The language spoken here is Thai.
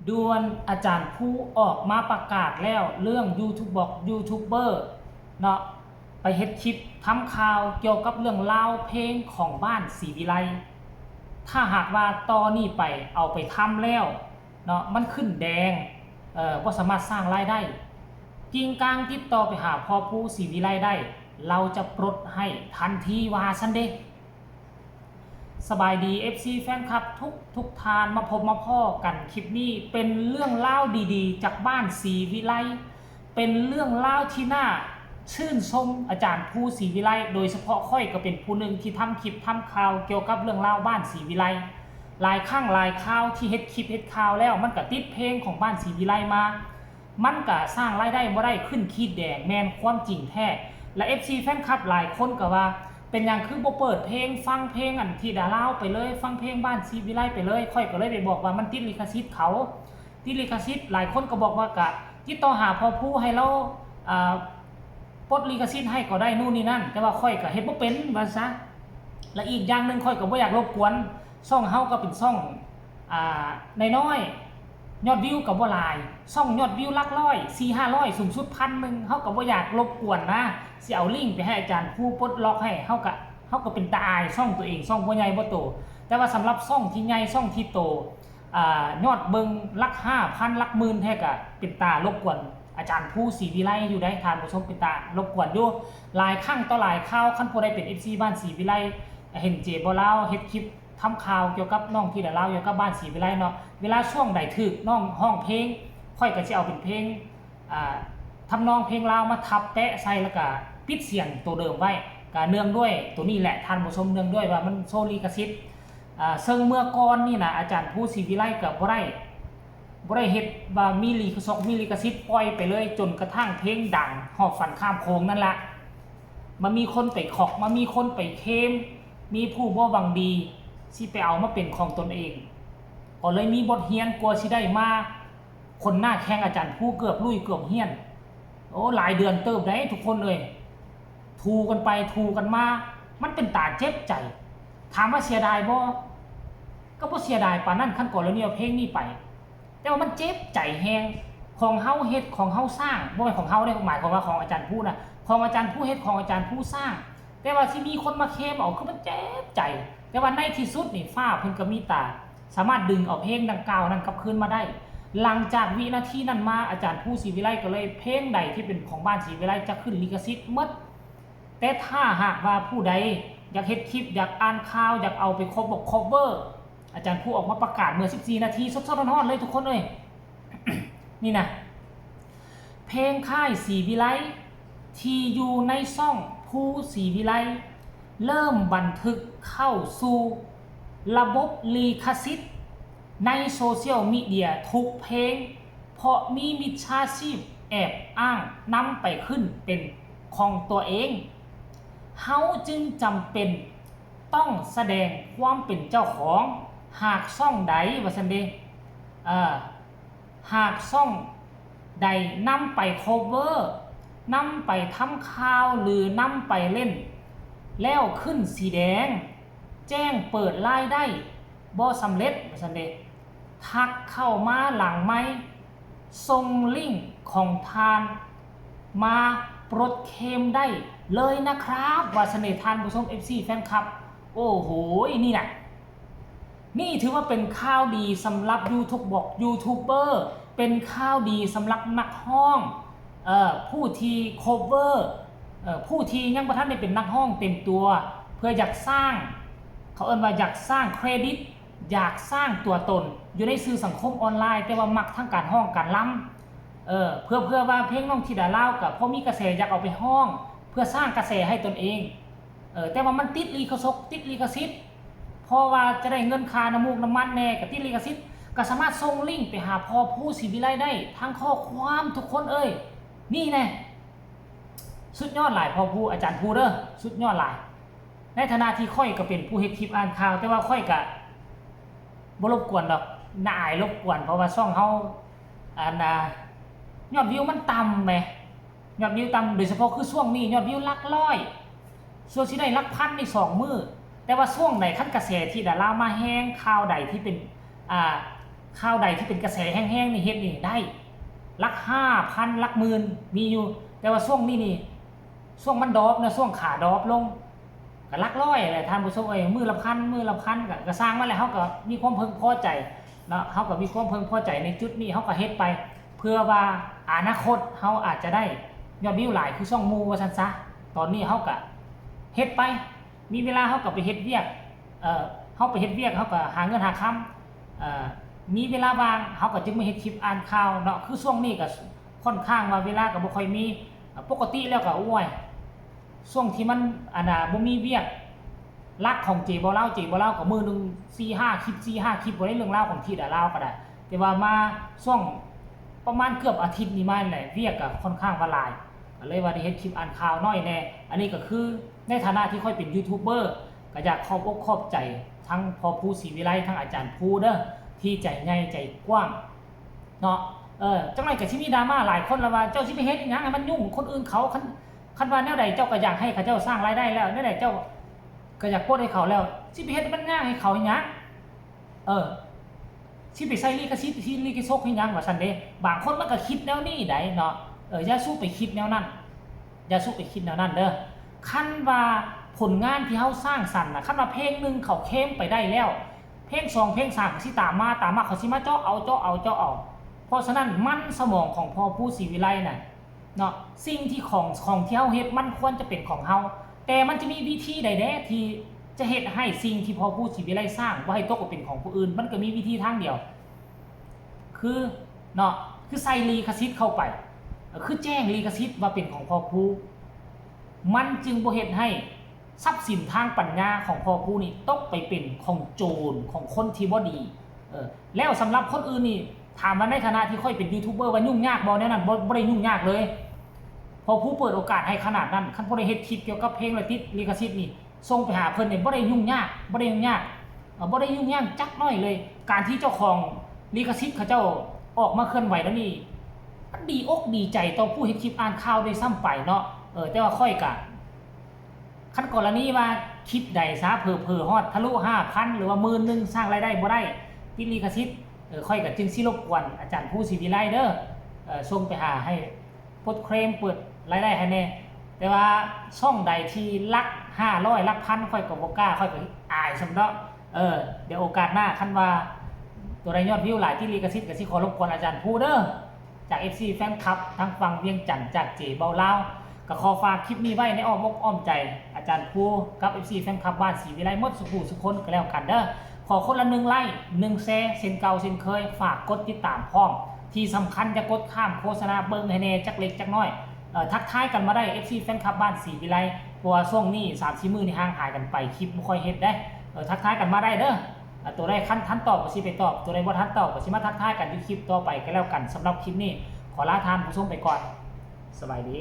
ด่วนอาจารย์ผู้ออกมาประกาศแล้วเรื่องยูทูบเบอร์เนาะไปเฮ็ดคลิปทำข่าวเกี่ยวกับเรื่องราวเพลงของบ้านศรีวิไลถ้าหากว่าตอนนี้ไปเอาไปทำแล้วเนาะมันขึ้นแดงบ่สามารถสร้างรายได้กิ่งกลางติดต่อไปหาพ่อผู้ศรีวิไลได้เราจะปลดให้ทันทีว่าซั่นเด้สบายดี FC แฟนคลับทุกทานมาพบมาพ่อกันคลิปนี้เป็นเรื่องเล่าดีๆจากบ้านศรีวิไลเป็นเรื่องเล่าที่น่าชื่นชมอาจารย์ผู้ศรีวิไลโดยเฉพาะค่อยก็เป็นผู้หนึ่งที่ทำคลิปทำข่าวเกี่ยวกับเรื่องเล่าบ้านศรีวิไลหลายครั้งหลายข่าวที่เฮ็ดคลิปเฮ็ดข่าวแล้วมันก็ติดเพลงของบ้านศรีวิไลมามันก็สร้างรายได้บ่ได้ขึ้นขีดแดงแม่นความจริงแท้และ FC แฟนคลับหลายคนก็ว่าเป็นอย่างคือบ่เปิดเพลงฟังเพลงอันที่ดาราไปเลยฟังเพลงบ้านศรีวิไลไปเลยค่อยก็เลยไปบอกว่ามันติดลิขสิทธิ์เขาติดลิขสิทธิ์หลายคนก็บอกว่ากะติดต่อหาพ่อผู้ให้เราปลดลิขสิทธิ์ให้ก็ได้นู่นนี่นั่นแต่ว่าค่อยก็เฮ็ดบ่เป็นว่าซะและอีกอย่างนึงค่อยก็บ่อยากรบกวนช่องเฮาก็เป็นช่องน้อยๆยอดวิวก็บ่หลายช่องยอดวิวหลักร้อย 4-500 สูงสุด 1,000 เฮาก็บ่อยากรบกวนนะสิเอาลิงก์ไปให้อาจารย์ผู้ปลดล็อกให้เฮาก็เป็นตาอายช่องตัวเองช่องบ่ใหญ่บ่โตแต่ว่าสำหรับช่องที่ใหญ่ช่องที่โตยอดเบิ่งหลัก 5,000 หลักหมื่นแท้ก็เป็นตารบกวนอาจารย์ผู้ศรีวิไลอยู่ได้ทานผู้ชมเป็นตารบกวนอยู่หลายครั้งต่อหลายคราวคันผู้ใดเป็น FC บ้านศรีวิไลเห็นเจบ่ลาวเฮ็ดคลิปทำข่าวเกี่ยวกับน้องที่ดาราเกี่ยวกับบ้านศรีวิไลเนาะเวลาช่วงใดถึกน้องห้องเพลงค่อยก็สิเอาเป็นเพลงทำนองเพลงลาวมาทับแปะใส่แล้วก็ปิดเสียงตัวเดิมไว้ก็เนื่องด้วยตัวนี้แหละท่านผู้ชมเนื่องด้วยว่ามันโซลิกสิทธิ์ซึ่งเมื่อก่อนนี่นะอาจารย์ผู้ศรีวิไลก็บ่ได้เฮ็ดว่ามีลิขสิทธิ์ปล่อยไปเลยจนกระทั่งเพลงดังหอบฝันข้ามโค้งนั่นละมันมีคนไปขอกมันมีคนไปเคลมมีผู้บ่หวังดีสิไปเอามาเป็นของตนเองก็เลยมีบทเรียนกลัวสิได้มาคนหน้าแข่งอาจารย์ผู้เกือบลุยเกือบเฮี้ยนโอ้หลายเดือนเติบได้ทุกคนเลยทูกันไปทูกันมามันเป็นตาเจ็บใจถามว่าเสียดายบ่ก็บ่เสียดายปานนั้นคันก่อนแล้วเนี่ยเพลงนี้ไปแต่ว่ามันเจ็บใจแฮงของเฮาเฮ็ดของเฮาสร้างบ่แม่นของเฮาได้หมายความว่าของอาจารย์ผู้นะของอาจารย์ผู้เฮ็ดของอาจารย์ผู้สร้างแต่ว่าที่มีคนมาเคลมเอาคือมันเจ็บใจแต่ว่าในที่สุดนี่ฟ้าเพิ่นก็มีตาสามารถดึงเอาเพลงดังกล่าวนั้นกลับคืนมาได้หลังจากวินาทีนั้นมาอาจารย์ผู้ศรีวิไลก็เลยเพลงใดที่เป็นของบ้านศรีวิไลจะขึ้นลิขสิทธิ์หมดแต่ถ้าหากว่าผู้ใดอยากเฮ็ดคลิปอยากอ่านข่าวอยากเอาไปคอเวอร์อาจารย์ผู้ออกมาประกาศเมื่อ14นาทีสดๆร้อนๆเลยทุกคนเอ้ย นี่นะเพลงค่ายศรีวิไลที่อยู่ในช่องผู้ศรีวิไลเริ่มบันทึกเข้าสู่ระบบลิขสิทธิ์ในโซเชียลมีเดียทุกเพลงเพราะมีมิจฉาชีพแอบอ้างนำไปขึ้นเป็นของตัวเองเฮาจึงจำเป็นต้องแสดงความเป็นเจ้าของหากช่องใดว่าซั่นเด้หากช่องใดนำไปโคเวอร์นำไปทำข่าวหรือนำไปเล่นแล้วขึ้นสีแดงแจ้งเปิดรายได้บ่สำเร็จว่าซั่นเด้ทักเข้ามาหลังไมค์ส่งลิงก์ของทานมาปลดเคลมได้เลยนะครับว่าเสน่ห์ทานผู้ชม FC แฟนคลับโอ้โหนี่แหละนี่ถือว่าเป็นข่าวดีสำหรับยูทูบเบอร์เป็นข่าวดีสำหรับนักร้องผู้ที่โคเวอร์ผู้ที่ยังบ่ทันได้เป็นนักร้องเต็มตัวเพื่ออยากสร้างเขาเอิ้นว่าอยากสร้างเครดิตอยากสร้างตัวตนอยู่ในสื่อสังคมออนไลน์แต่ว่ามักทั้งการร้องการรำเพื่อว่าเพลงน้องธิดาลาวกับพอมีกระแสอยากเอาไปร้องเพื่อสร้างกระแสให้ตนเองแต่ว่ามันติดลิขสิทธิ์เพราะว่าจะได้เงินค่าน้ำมูกน้ำมันแน่กับติดลิขสิทธิ์ก็สามารถส่งลิงก์ไปหาพ่อผู้ศรีวิไลได้ทั้งข้อความทุกคนนี่แน่สุดยอดหลายพ่อผู้อาจารย์ผู้เด้อสุดยอดหลายในฐานะที่ค่อยก็เป็นผู้เฮ็ดคลิปอ่านข่าวแต่ว่าค่อยก็บ่รบกวนดอกน่าอายรบกวนเพราะว่าช่องเฮายอดวิวมันต่ำแหมยอดวิวต่ำโดยเฉพาะคือช่วงนี้ยอดวิวหลักร้อยส่วนสิได้หลักพันใน2มื้อแต่ว่าช่วงไหนคันกระแสที่ดารามาแฮงข่าวใดที่เป็น ข่าวใดที่เป็นกระแสแห้งๆนี่เฮ็ดนี่ได้หลัก 5,000 หลักหมื่นมีอยู่แต่ว่าช่วงนี้นี่ช่วงมันดรอปนะช่วงขาดรอปลงก็หลักร้อยแหละท่านผู้ชมมื้อละพันก็สร้างมาแล้วเฮาก็มีความพึงพอใจเนาะเฮาก็มีความพึงพอใจในจุดนี้เฮาก็เฮ็ดไปเพื่อว่าอนาคตเฮาอาจจะได้ยอดวิวหลายคือช่องหมู่ว่าซั่นซะตอนนี้เฮาก็เฮ็ดไปมีเวลาเฮาก็ไปเฮ็ดเวียกเฮาไปเฮ็ดเวียกเฮาก็หาเงินหาค่ำมีเวลาว่างเฮาก็จึงมาเฮ็ดคลิปอ่านข่าวเนาะคือช่วงนี้ก็ค่อนข้างว่าเวลาก็บ่ค่อยมีปกติแล้วก็โอ้ยช่วงที่มันบ่มีเวียกลักของเจบ่เล่าก็มื้อนึง 4-5 คลิปบ่ได้เรื่องราวของที่ดาลาวก็ได้แต่ว่ามาช่วงประมาณเกือบอาทิตย์นี้มาแหละเวียกก็ค่อนข้างว่าหลายก็เลยว่าได้เฮ็ดคลิปอ่านข่าวน้อยแน่อันนี้ก็คือในฐานะที่ค่อยเป็นยูทูบเบอร์ก็อยากขอบอกขอบใจทั้งพ่อผู้ศรีวิไลทั้งอาจารย์ผู้เด้อที่ใจใหญ่ใจกว้างเนาะจังได๋ก็สิมีดราม่าหลายคนแล้วว่าเจ้าสิไปเฮ็ดอีหยังให้มันยุ่งคนอื่นเขาคันว่าแนวใดเจ้าก็อยากให้เขาเจ้าสร้างรายได้แล้วแนวใดเจ้าก็อยากโพสต์ให้เขาแล้วสิไปเฮ็ดมันยากให้เขาอีหยังสิไปใส่ลิขสิทธิ์ที่ลิขสิทธิ์ให้หยังว่าซั่นเด้บางคนมันก็คิดแนวนี้ได้เนาะอย่าสู้ไปคิดแนวนั้นเด้อคันว่าผลงานที่เฮาสร้างสรรค์น่ะคันว่าเพลงนึงเขาเข้มไปได้แล้วเพลง2เพลง3ก็สิตามมาเขาสิมาเจาะเอาเพราะฉะนั้นมันสมองของพ่อผู้ศรีวิไลน่ะเนาะสิ่งที่ของที่เฮาเฮ็ดมันควรจะเป็นของเฮาแต่มันจะมีวิธีใดแน่ที่จะเฮ็ดให้สิ่งที่พ่อผู้ศรีวิไลสร้างบ่ให้ตกเป็นของผู้อื่นมันก็มีวิธีทางเดียวคือเนาะคือใส่ลิขสิทธิ์เข้าไปคือแจ้งลิขสิทธิ์ว่าเป็นของพ่อผู้มันจึงบ่เฮ็ดให้ทรัพย์สินทางปัญญาของพ่อผู้นี่ตกไปเป็นของโจรของคนที่บ่ดีแล้วสำหรับคนอื่นนี่ถามว่าในฐานะที่ค่อยเป็นยูทูบเบอร์ว่ายุ่งยากบ่แน่นั้นบ่ได้ยุ่งยากเลยพอผู้เปิดโอกาสให้ขนาดนั้นคันบ่ได้เฮ็ดคลิปเกี่ยวกับเพลงและติดลิขสิทธิ์นี่ส่งไปหาเพิ่นนี่บ่ได้ยุ่งยากจักน้อยเลยการที่เจ้าของลิขสิทธิ์เขาเจ้าออกมาเคลื่อนไหวแล้วนี่มันดีอกดีใจต่อผู้เฮ็ดคลิปอ่านข่าวได้ซ้ำไปเนาะแต่ว่าค่อยก็คันกรณีว่าคลิปใดซะเผลอๆฮอดทะลุ 5,000 หรือว่า10,000นึงสร้างรายได้บ่ได้ติดลิขสิทธิ์ค่อยก็จึงสิรบกวนอาจารย์ผู้ศรีวิไลเด้อส่งไปหาให้ปลดเคลมเปิดรายได้ให้แน่แต่ว่าช่องใดที่หลัก500หลักพันค่อยก็บ่กล้าค่อยก็อายซำเนาะเดี๋ยวโอกาสหน้าคันว่าตัวใดยอดวิวหลายที่ลิขสิทธิ์ก็สิขอรบกวนอาจารย์ผู้เด้อจาก FC แฟนคลับทั้งฝั่งเวียงจันทน์จากเจเบาลาวก็ขอฝากคลิปนี้ไว้ในอ้อมอกอ้อมใจอาจารย์ผู้กับ FC แฟนคลับบ้านศรีวิไลหมดสุขุสุคนก็แล้วกันเด้อขอคนละ1ไลค์1แชร์เช่นเก่าเช่นเคยฝากกดติดตามพร้อมที่สำคัญจะกดข้ามโฆษณาเบิ่งให้แน่จักเล็กจักน้อยทักทายกันมาได้ FC แฟนคลับบ้านศรีวิไลเพราะว่าช่วงนี้ 3-4 มื้อนี่ห่างหายกันไปคลิปบ่ค่อยเฮ็ดได้ทักทายกันมาได้เด้อตัวใดทันตอบก็สิไปตอบตัวใดบ่ทันตอบก็สิมาทักทายกันอยู่คลิปต่อไปก็แล้วกันสำหรับคลิปนี้ขอลาท่านผู้ชมไปก่อนสบายดี